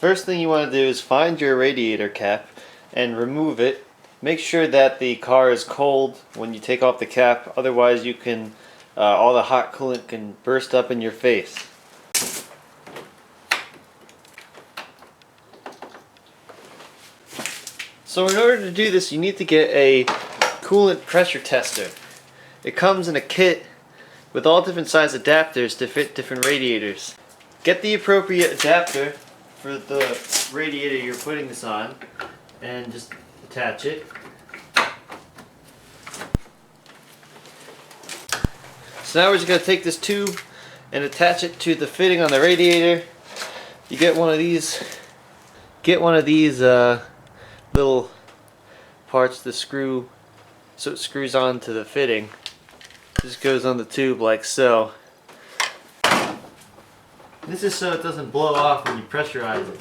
First thing you want to do is find your radiator cap and remove it. Make sure that the car is cold when you take off the cap, otherwise you can all the hot coolant can burst up in your face. So in order to do this, you need to get a coolant pressure tester. It comes in a kit with all different size adapters to fit different radiators. Get the appropriate adapter for the radiator you're putting this on and just attach it. So now we're just going to take this tube and attach it to the fitting on the radiator. You get one of these little parts to screw, so it screws on to the fitting. This goes on the tube like so. This is so it doesn't blow off when you pressurize it.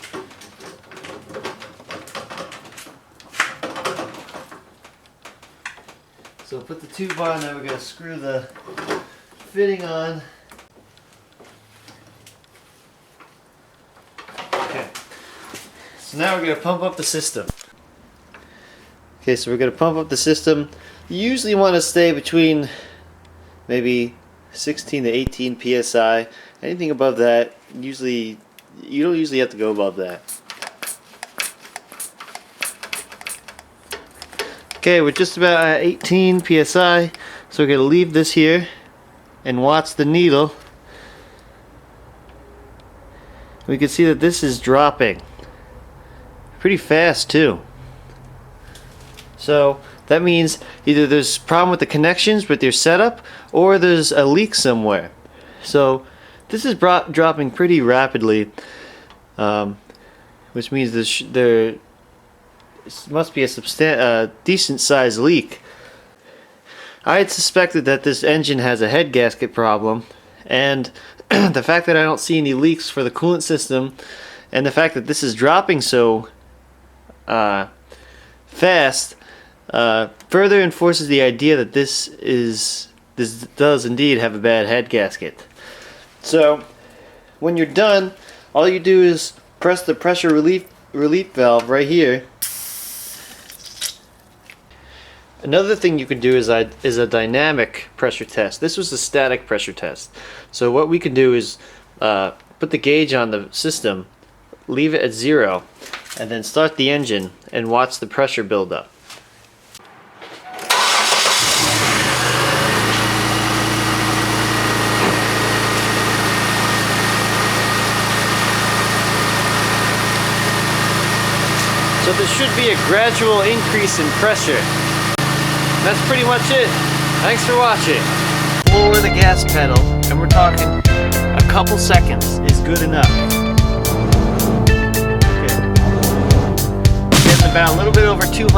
So put the tube on, now we're going to screw the fitting on. Okay. So now we're going to pump up the system. Okay, so we're going to pump up the system. You usually want to stay between maybe 16 to 18 psi. Anything above that, you don't usually have to go above that. Okay, we're just about at 18 psi, so we're going to leave this here and watch the needle. We can see that this is dropping pretty fast too. So that means either there's a problem with the connections with your setup, or there's a leak somewhere. So this is dropping pretty rapidly, which means there must be a decent sized leak. I had suspected that this engine has a head gasket problem, and the fact that I don't see any leaks for the coolant system, and the fact that this is dropping so fast, further enforces the idea that this does indeed have a bad head gasket. So when you're done, all you do is press the pressure relief valve right here. Another thing you can do is a dynamic pressure test. This was a static pressure test. So what we can do is put the gauge on the system, leave it at 0, and then start the engine and watch the pressure build up. So there should be a gradual increase in pressure. That's pretty much it. Thanks for watching. Lower the gas pedal, and we're talking a couple seconds is good enough. Okay. Getting about a little bit over 200.